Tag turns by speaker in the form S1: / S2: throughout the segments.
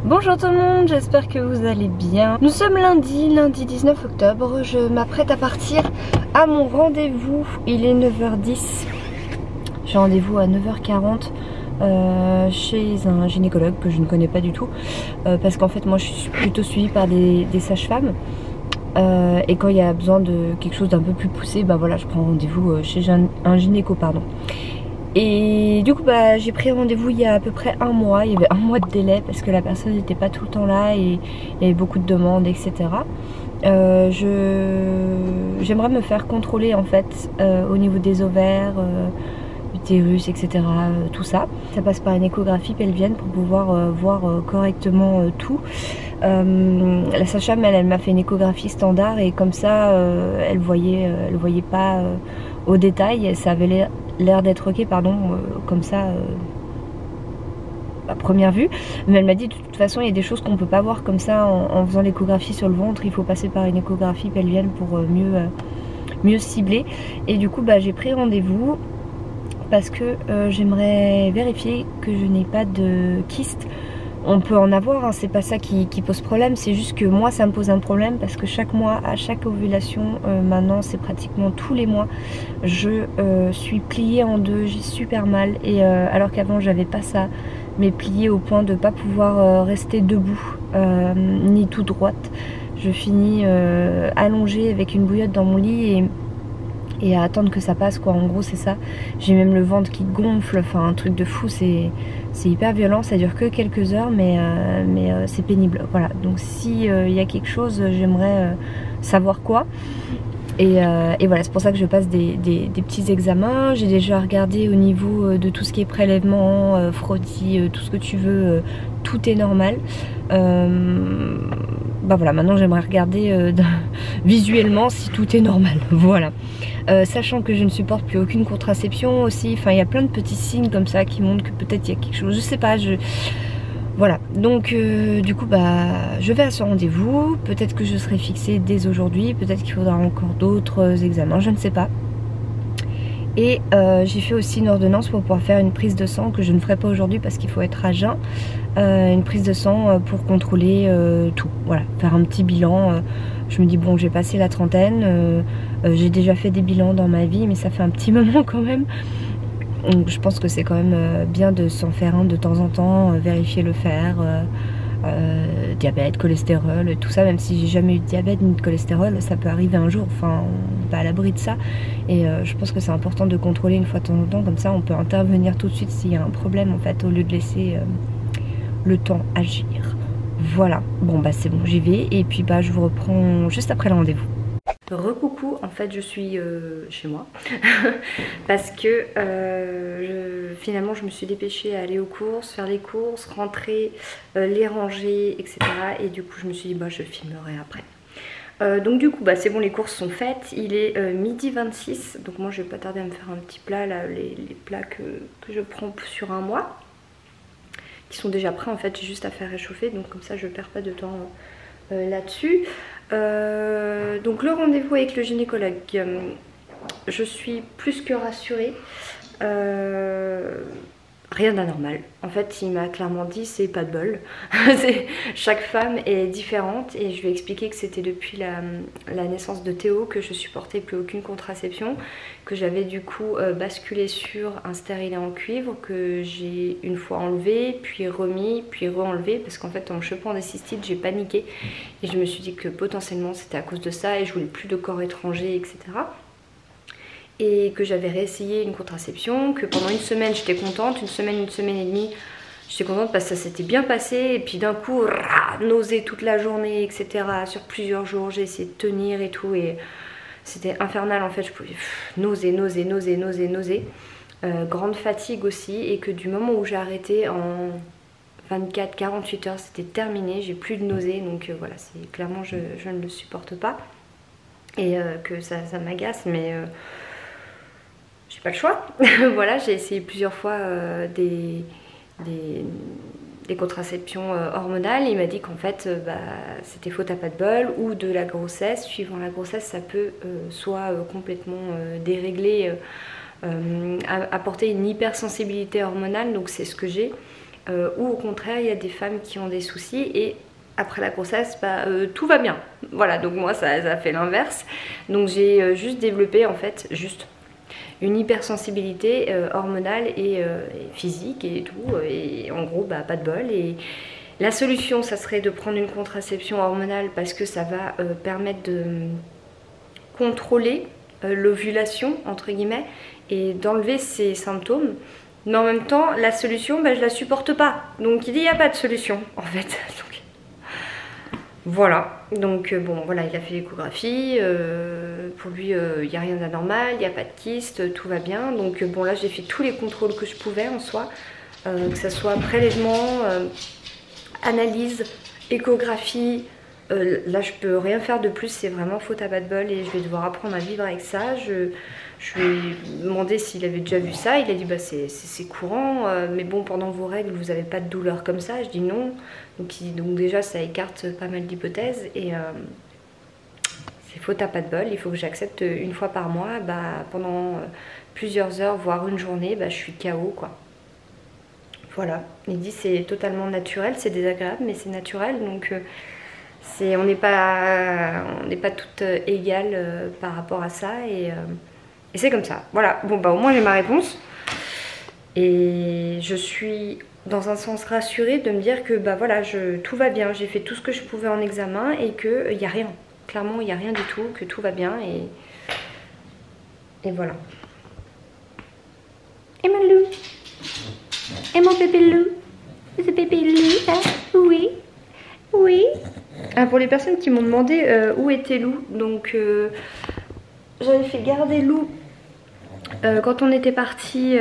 S1: Bonjour tout le monde, j'espère que vous allez bien. Nous sommes lundi 19 octobre. Je m'apprête à partir à mon rendez-vous. Il est 9h10. J'ai rendez-vous à 9h40 chez un gynécologue que je ne connais pas du tout. Parce qu'en fait moi je suis plutôt suivie par des sages-femmes. Et quand il y a besoin de quelque chose d'un peu plus poussé, bah voilà, je prends rendez-vous chez un gynéco, pardon. Et du coup bah, j'ai pris rendez-vous il y a à peu près un mois. Il y avait un mois de délai parce que la personne n'était pas tout le temps là et il y avait beaucoup de demandes, etc. J'aimerais me faire contrôler en fait au niveau des ovaires, utérus, etc. Tout ça. Ça passe par une échographie pelvienne pour pouvoir voir correctement tout. La sage-femme elle m'a fait une échographie standard et comme ça elle voyait pas au détail. Ça avait l'air d'être ok, pardon, comme ça à première vue, mais elle m'a dit de toute façon il y a des choses qu'on peut pas voir comme ça en faisant l'échographie sur le ventre, il faut passer par une échographie pelvienne pour mieux cibler. Et du coup bah, j'ai pris rendez-vous parce que j'aimerais vérifier que je n'ai pas de kyste. On peut en avoir, hein, c'est pas ça qui pose problème, c'est juste que moi ça me pose un problème parce que chaque mois, à chaque ovulation, maintenant c'est pratiquement tous les mois, je suis pliée en deux, j'ai super mal, et alors qu'avant j'avais pas ça, mais pliée au point de pas pouvoir rester debout, ni tout droite. Je finis allongée avec une bouillotte dans mon lit et à attendre que ça passe quoi, en gros c'est ça. J'ai même le ventre qui gonfle, enfin un truc de fou, c'est hyper violent, ça dure que quelques heures mais c'est pénible, voilà. Donc si il y a quelque chose, j'aimerais savoir quoi. Et voilà, c'est pour ça que je passe des petits examens. J'ai déjà regardé au niveau de tout ce qui est prélèvement, frottis, tout ce que tu veux, tout est normal. Bah voilà, maintenant j'aimerais regarder visuellement si tout est normal, voilà. Sachant que je ne supporte plus aucune contraception aussi, enfin il y a plein de petits signes comme ça qui montrent que peut-être il y a quelque chose, je sais pas, voilà, donc du coup bah je vais à ce rendez-vous, peut-être que je serai fixée dès aujourd'hui, peut-être qu'il faudra encore d'autres examens, je ne sais pas. Et j'ai fait aussi une ordonnance pour pouvoir faire une prise de sang que je ne ferai pas aujourd'hui parce qu'il faut être à jeun. Une prise de sang pour contrôler tout, voilà, faire un petit bilan. Je me dis bon, j'ai passé la trentaine, j'ai déjà fait des bilans dans ma vie mais ça fait un petit moment quand même. Donc je pense que c'est quand même bien de s'en faire un de temps en temps, vérifier le fer, diabète, cholestérol, tout ça. Même si j'ai jamais eu de diabète ni de cholestérol, ça peut arriver un jour, enfin on n'est pas à l'abri de ça. Et je pense que c'est important de contrôler une fois de temps en temps, comme ça on peut intervenir tout de suite s'il y a un problème en fait, au lieu de laisser le temps agir. Voilà, bon bah c'est bon, j'y vais et puis bah je vous reprends juste après le rendez-vous. Recoucou, en fait je suis chez moi parce que finalement je me suis dépêchée à aller aux courses, faire les courses, rentrer, les ranger, etc. Et du coup je me suis dit bah je filmerai après. Donc du coup bah c'est bon, les courses sont faites, il est midi 26, donc moi je vais pas tarder à me faire un petit plat là, les plats que je prends sur un mois, qui sont déjà prêts en fait, j'ai juste à faire réchauffer, donc comme ça je perds pas de temps là-dessus. Donc le rendez-vous avec le gynécologue, je suis plus que rassurée. Rien d'anormal. En fait, il m'a clairement dit c'est pas de bol. Chaque femme est différente et je lui ai expliqué que c'était depuis la naissance de Théo que je supportais plus aucune contraception, que j'avais du coup basculé sur un stérilet en cuivre que j'ai une fois enlevé, puis remis, puis re-enlevé parce qu'en fait en me chopant des cystites j'ai paniqué et je me suis dit que potentiellement c'était à cause de ça et je voulais plus de corps étranger, etc. Et que j'avais réessayé une contraception, que pendant une semaine j'étais contente, une semaine et demie j'étais contente parce que ça s'était bien passé, et puis d'un coup, nausée toute la journée, etc. Sur plusieurs jours, j'ai essayé de tenir et tout, et c'était infernal en fait, je pouvais nausée, grande fatigue aussi, et que du moment où j'ai arrêté en 24-48 heures, c'était terminé, j'ai plus de nausée, donc voilà, c'est clairement je ne le supporte pas, et que ça m'agace, mais... j'ai pas le choix. Voilà, j'ai essayé plusieurs fois des contraceptions hormonales. Il m'a dit qu'en fait bah, c'était faute à pas de bol ou de la grossesse. Suivant la grossesse, ça peut soit complètement dérégler, apporter une hypersensibilité hormonale, donc c'est ce que j'ai. ou au contraire il y a des femmes qui ont des soucis et après la grossesse bah, tout va bien. Voilà, donc moi ça a fait l'inverse. Donc j'ai juste développé en fait une hypersensibilité hormonale et physique et tout, et en gros bah, pas de bol. Et la solution ça serait de prendre une contraception hormonale parce que ça va permettre de contrôler l'ovulation entre guillemets et d'enlever ces symptômes. Mais en même temps la solution bah, je la supporte pas, donc il n'y a pas de solution en fait. Donc, voilà, donc bon voilà, il a fait l'échographie, pour lui il n'y a rien d'anormal, il n'y a pas de kyste, tout va bien. Donc bon là j'ai fait tous les contrôles que je pouvais en soi, que ce soit prélèvement, analyse, échographie. Là je peux rien faire de plus, c'est vraiment faute à bas de bol et je vais devoir apprendre à vivre avec ça. Je lui ai demandé s'il avait déjà vu ça, il a dit bah c'est courant, mais bon pendant vos règles vous n'avez pas de douleur comme ça. Je dis non, donc déjà ça écarte pas mal d'hypothèses et c'est faute à pas de bol. Il faut que j'accepte une fois par mois, bah, pendant plusieurs heures voire une journée, bah, je suis KO quoi. Voilà, il dit c'est totalement naturel, c'est désagréable mais c'est naturel, donc on n'est pas toutes égales par rapport à ça et c'est comme ça. Voilà, bon bah au moins j'ai ma réponse et je suis dans un sens rassurée de me dire que bah voilà, tout va bien, j'ai fait tout ce que je pouvais en examen et qu'il n'y a rien, clairement il n'y a rien du tout, que tout va bien et voilà. Et mon loup, et mon bébé loup, c'est bébé loup, hein? Oui, oui. Ah, pour les personnes qui m'ont demandé où était Lou, donc j'avais fait garder Lou quand on était parti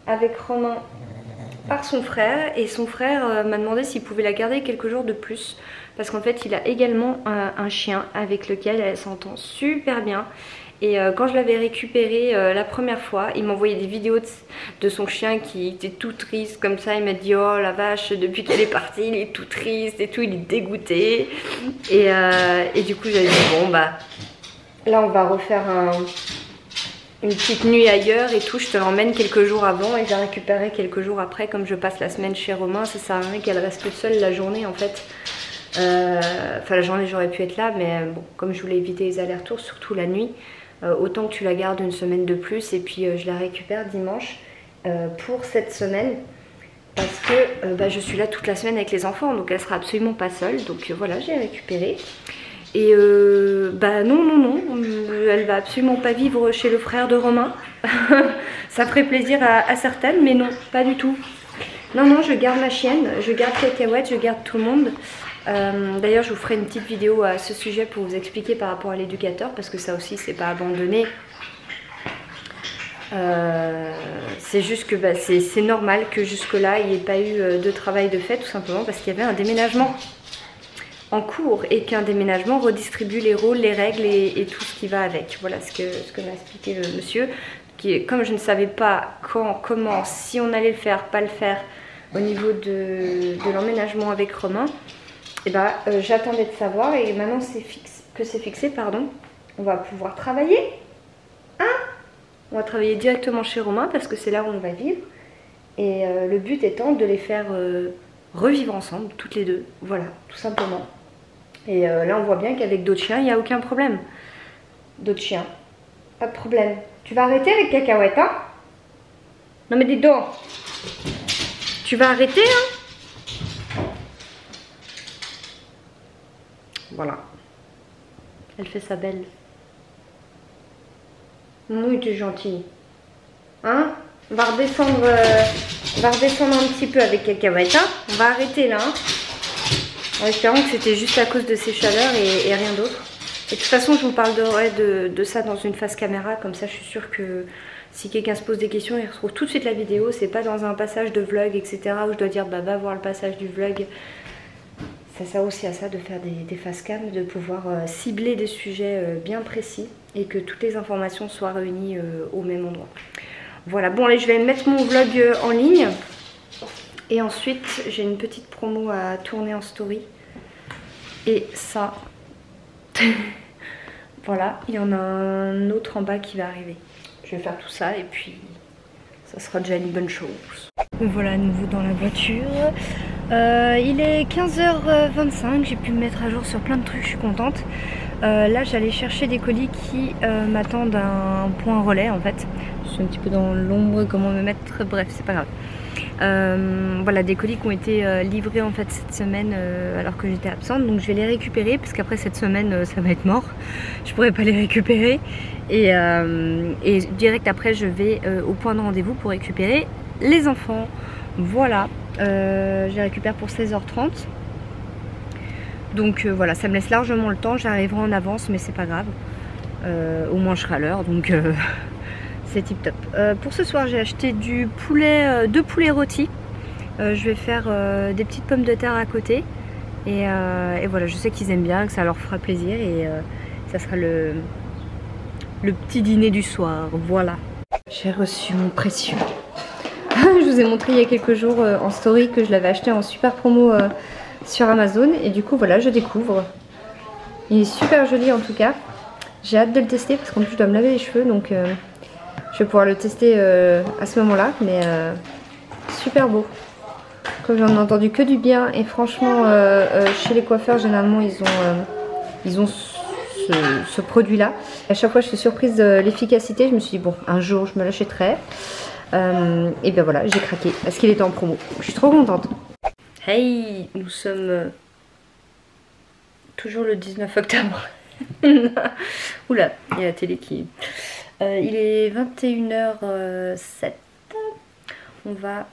S1: avec Romain par son frère, et son frère m'a demandé s'il pouvait la garder quelques jours de plus parce qu'en fait il a également un chien avec lequel elle s'entend super bien. Et quand je l'avais récupéré la première fois, il m'envoyait des vidéos de son chien qui était tout triste comme ça. Il m'a dit oh la vache, depuis qu'elle est partie il est tout triste et tout, il est dégoûté. Et du coup j'avais dit bon bah là on va refaire une petite nuit ailleurs et tout, je te l'emmène quelques jours avant et je la récupérerai quelques jours après. Comme je passe la semaine chez Romain, ça sert à rien qu'elle reste toute seule la journée en fait. Enfin la journée j'aurais pu être là, mais bon comme je voulais éviter les allers-retours, surtout la nuit, autant que tu la gardes une semaine de plus et puis je la récupère dimanche pour cette semaine parce que bah, je suis là toute la semaine avec les enfants, donc elle sera absolument pas seule. Donc voilà, j'ai récupéré. Et bah non, elle va absolument pas vivre chez le frère de Romain. Ça ferait plaisir à certaines, mais non, pas du tout. Non, je garde ma chienne, je garde Cacahuète, je garde tout le monde. D'ailleurs je vous ferai une petite vidéo à ce sujet pour vous expliquer par rapport à l'éducateur, parce que ça aussi c'est pas abandonné. C'est juste que bah, c'est normal que jusque là il n'y ait pas eu de travail de fait, tout simplement parce qu'il y avait un déménagement en cours et qu'un déménagement redistribue les rôles, les règles et tout ce qui va avec. Voilà ce que m'a expliqué le monsieur, comme je ne savais pas quand, comment, si on allait le faire, pas le faire au niveau de l'emménagement avec Romain, et bah, j'attendais de savoir et maintenant c'est fixé, pardon, on va pouvoir travailler, hein, on va travailler directement chez Romain parce que c'est là où on va vivre et le but étant de les faire revivre ensemble, toutes les deux, voilà, tout simplement. Et là on voit bien qu'avec d'autres chiens il n'y a aucun problème, d'autres chiens, pas de problème. Tu vas arrêter avec Cacahuète, hein? Non mais dis donc, tu vas arrêter, hein? Voilà. Elle fait sa belle. Oui, tu es gentille. Hein? On va redescendre un petit peu avec Cacahuète, hein? On va arrêter là, hein? En espérant que c'était juste à cause de ces chaleurs et rien d'autre. Et de toute façon, je vous parlerai de ça dans une face caméra, comme ça je suis sûre que si quelqu'un se pose des questions, il retrouve tout de suite la vidéo. C'est pas dans un passage de vlog, etc. où je dois dire bah va voir le passage du vlog. Ça sert aussi à ça de faire des face cam, de pouvoir cibler des sujets bien précis et que toutes les informations soient réunies au même endroit. Voilà, bon allez, je vais mettre mon vlog en ligne. Et ensuite, j'ai une petite promo à tourner en story. Et ça, voilà, il y en a un autre en bas qui va arriver. Je vais faire tout ça et puis ça sera déjà une bonne chose. Me voilà à nouveau dans la voiture. Il est 15h25, j'ai pu me mettre à jour sur plein de trucs, je suis contente. Là j'allais chercher des colis qui m'attendent à un point relais en fait. Je suis un petit peu dans l'ombre, comment me mettre, bref c'est pas grave. Voilà, des colis qui ont été livrés en fait cette semaine alors que j'étais absente, donc je vais les récupérer parce qu'après cette semaine ça va être mort, je pourrais pas les récupérer et direct après je vais au point de rendez-vous pour récupérer les enfants. Voilà, je les récupère pour 16h30, donc voilà, ça me laisse largement le temps, j'arriverai en avance mais c'est pas grave, au moins je serai à l'heure, donc c'est tip top. Pour ce soir j'ai acheté du poulet, 2 poulets rôtis. Je vais faire des petites pommes de terre à côté. Et voilà, je sais qu'ils aiment bien, que ça leur fera plaisir. Et ça sera le petit dîner du soir. Voilà. J'ai reçu mon précieux. Je vous ai montré il y a quelques jours en story que je l'avais acheté en super promo sur Amazon. Et du coup voilà, je découvre. Il est super joli en tout cas. J'ai hâte de le tester parce qu'en plus je dois me laver les cheveux. Donc je vais pouvoir le tester à ce moment-là, mais super beau. Comme j'en ai entendu que du bien, et franchement chez les coiffeurs généralement ils ont ce produit-là. À chaque fois je suis surprise de l'efficacité, je me suis dit bon un jour je me l'achèterai. Et bien voilà, j'ai craqué parce qu'il était en promo. Je suis trop contente. Hey, nous sommes toujours le 19 octobre. Oula, il y a la télé qui... il est 21h07. On va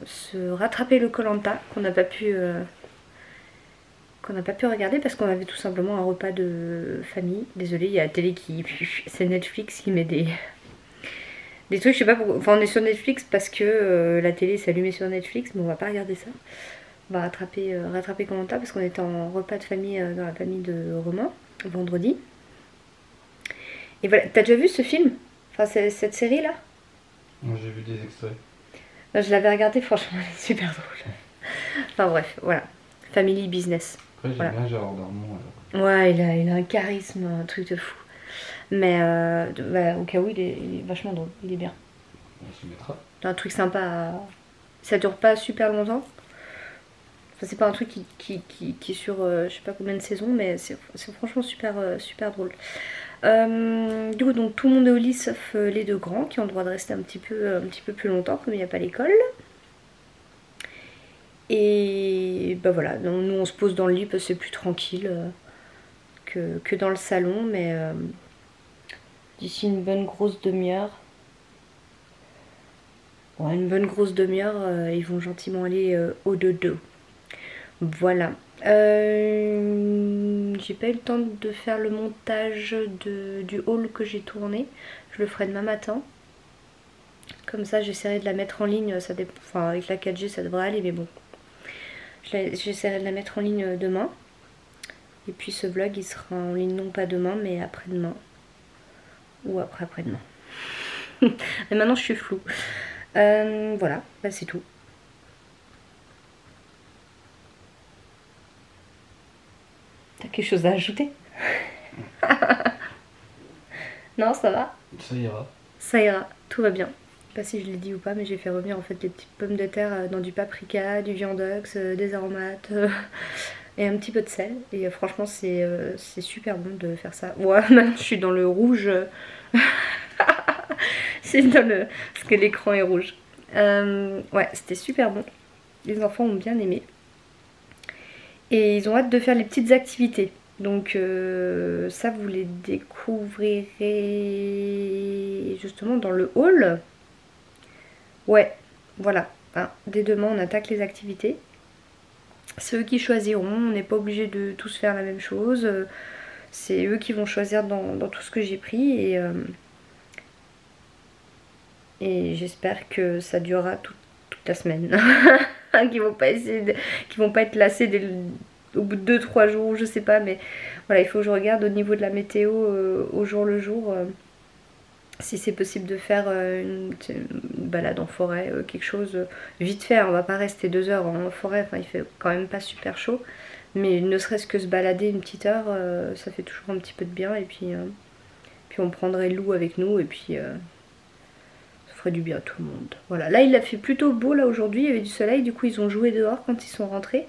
S1: se rattraper le Koh-Lanta qu'on n'a pas pu regarder parce qu'on avait tout simplement un repas de famille. Désolée, il y a la télé qui... C'est Netflix qui met des trucs, je sais pas pourquoi. Enfin, on est sur Netflix parce que la télé s'est allumée sur Netflix, mais on va pas regarder ça. On va rattraper Koh-Lanta parce qu'on était en repas de famille dans la famille de Romain vendredi. Et voilà, t'as déjà vu ce film? Enfin, cette série là?
S2: Moi j'ai vu des extraits.
S1: Je l'avais regardé, franchement, elle est super drôle. Enfin bref, voilà. Family business.
S2: Après j'aime
S1: voilà.
S2: bien Gérard Darmon alors.
S1: Ouais, il a un charisme, un truc de fou. Mais bah, au cas où, il est vachement drôle, il est bien.
S2: On se mettra.
S1: C'est un truc sympa. Ça dure pas super longtemps. Enfin, c'est pas un truc qui est sur je sais pas combien de saisons, mais c'est franchement super, super drôle. Du coup, donc tout le monde est au lit sauf les deux grands qui ont le droit de rester un petit peu plus longtemps comme il n'y a pas l'école. Et bah voilà, donc, nous on se pose dans le lit parce que c'est plus tranquille que dans le salon, mais d'ici une bonne grosse demi-heure, ouais, une bonne grosse demi-heure, ils vont gentiment aller au dodo. Voilà. J'ai pas eu le temps de faire le montage du haul que j'ai tourné. Je le ferai demain matin. Comme ça, j'essaierai de la mettre en ligne. Ça enfin, avec la 4G, ça devrait aller, mais bon. J'essaierai de la mettre en ligne demain. Et puis ce vlog, il sera en ligne non pas demain, mais après-demain. Ou après-demain. Et maintenant, je suis floue. Voilà, bah, c'est tout. T'as quelque chose à ajouter? Non, ça va?
S2: Ça ira.
S1: Ça ira, tout va bien. Je sais pas si je l'ai dit ou pas, mais j'ai fait revenir en fait les petites pommes de terre dans du paprika, du viandox, des aromates et un petit peu de sel. Et franchement, c'est super bon de faire ça. Ouais, maintenant je suis dans le rouge. C'est dans le... parce que l'écran est rouge. Ouais, c'était super bon. Les enfants ont bien aimé. Et ils ont hâte de faire les petites activités. Donc ça, vous les découvrirez justement dans le haul. Ouais, voilà. Hein, dès demain, on attaque les activités. C'est eux qui choisiront. On n'est pas obligé de tous faire la même chose. C'est eux qui vont choisir dans tout ce que j'ai pris. Et j'espère que ça durera toute la semaine. Qu'ils vont pas être lassés au bout de 2-3 jours, je sais pas, mais voilà, il faut que je regarde au niveau de la météo au jour le jour si c'est possible de faire une balade en forêt, quelque chose vite fait. On va pas rester 2 heures en forêt, enfin il fait quand même pas super chaud, mais ne serait-ce que se balader une petite heure, ça fait toujours un petit peu de bien. Et puis on prendrait Lou avec nous, et puis ça ferait du bien à tout le monde. Voilà, là il a fait plutôt beau là aujourd'hui, il y avait du soleil, du coup ils ont joué dehors quand ils sont rentrés.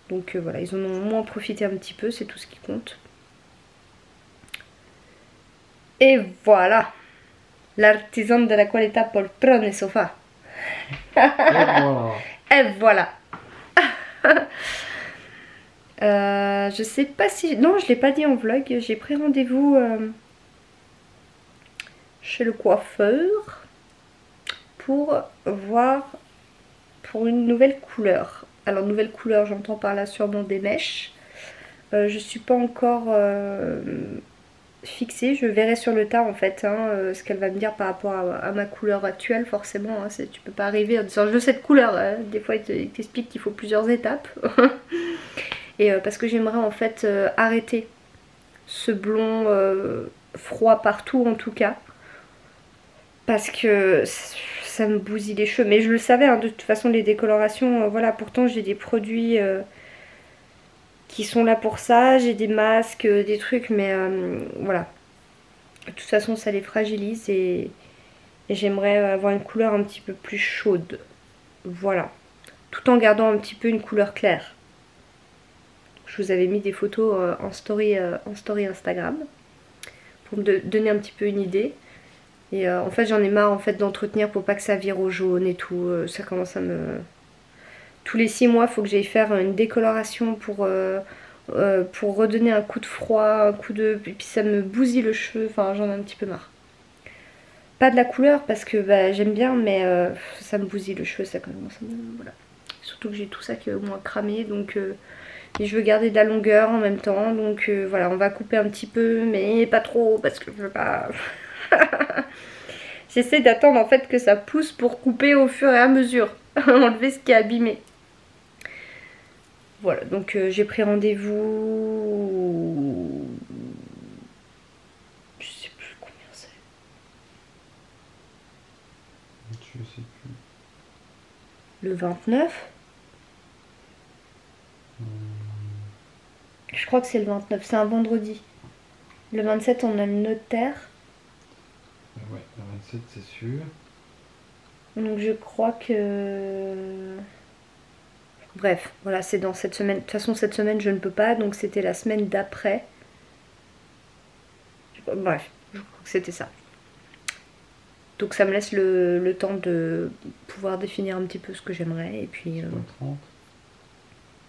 S1: Donc voilà, ils en ont au moins profité un petit peu, c'est tout ce qui compte. Et voilà, l'artisan de la qualità poltrone et sofa.
S2: Et voilà.
S1: Et voilà. Je sais pas si... Non, je l'ai pas dit en vlog, j'ai pris rendez-vous chez le coiffeur pour voir pour une nouvelle couleur. Alors nouvelle couleur, j'entends par là sûrement des mèches. Je suis pas encore fixée, je verrai sur le tas en fait ce qu'elle va me dire par rapport à ma couleur actuelle forcément. Hein, tu peux pas arriver en disant je veux cette couleur, hein. Des fois il t'explique qu'il faut plusieurs étapes. Et parce que j'aimerais en fait arrêter ce blond froid partout en tout cas. Parce que ça me bousille les cheveux. Mais je le savais, hein, de toute façon les décolorations, voilà, pourtant j'ai des produits qui sont là pour ça. J'ai des masques, des trucs, mais voilà. De toute façon ça les fragilise et j'aimerais avoir une couleur un petit peu plus chaude. Voilà. Tout en gardant un petit peu une couleur claire. Je vous avais mis des photos en story Instagram pour me donner un petit peu une idée. Et en fait j'en ai marre en fait d'entretenir pour pas que ça vire au jaune et tout. Ça commence à me... Tous les 6 mois il faut que j'aille faire une décoloration pour redonner un coup de froid, un coup de... Et puis ça me bousille le cheveu, enfin j'en ai un petit peu marre. Pas de la couleur parce que bah, j'aime bien mais ça me bousille le cheveu, ça commence à me... Voilà. Surtout que j'ai tout ça qui est au moins cramé donc... Et je veux garder de la longueur en même temps, donc voilà, on va couper un petit peu, mais pas trop, parce que je veux pas... J'essaie d'attendre en fait que ça pousse pour couper au fur et à mesure, enlever ce qui est abîmé. Voilà, donc j'ai pris rendez-vous... Je sais plus combien c'est.
S2: Je sais plus.
S1: Le 29 ? Je crois que c'est le 29, c'est un vendredi. Le 27 on a le notaire.
S2: Ouais, le 27 c'est sûr.
S1: Donc je crois que... Bref, voilà, c'est dans cette semaine. De toute façon cette semaine je ne peux pas, donc c'était la semaine d'après. Bref, je crois que c'était ça. Donc ça me laisse le temps de pouvoir définir un petit peu ce que j'aimerais. Et puis...
S2: 30.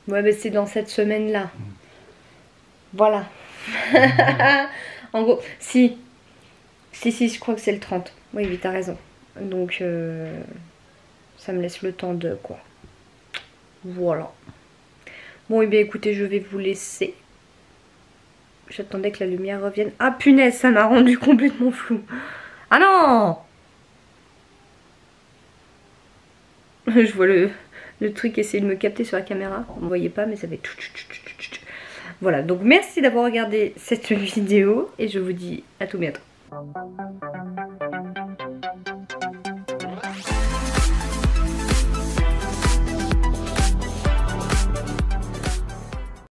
S1: Ouais, mais c'est dans cette semaine-là. Voilà. En gros, si, je crois que c'est le 30. Oui, oui, t'as raison. Donc, ça me laisse le temps de quoi. Voilà. Bon, et bien écoutez, je vais vous laisser. J'attendais que la lumière revienne. Ah punaise, ça m'a rendu complètement flou. Ah non! Je vois le truc essayer de me capter sur la caméra. Vous ne voyez pas, mais ça fait... Voilà, donc merci d'avoir regardé cette vidéo et je vous dis à tout bientôt.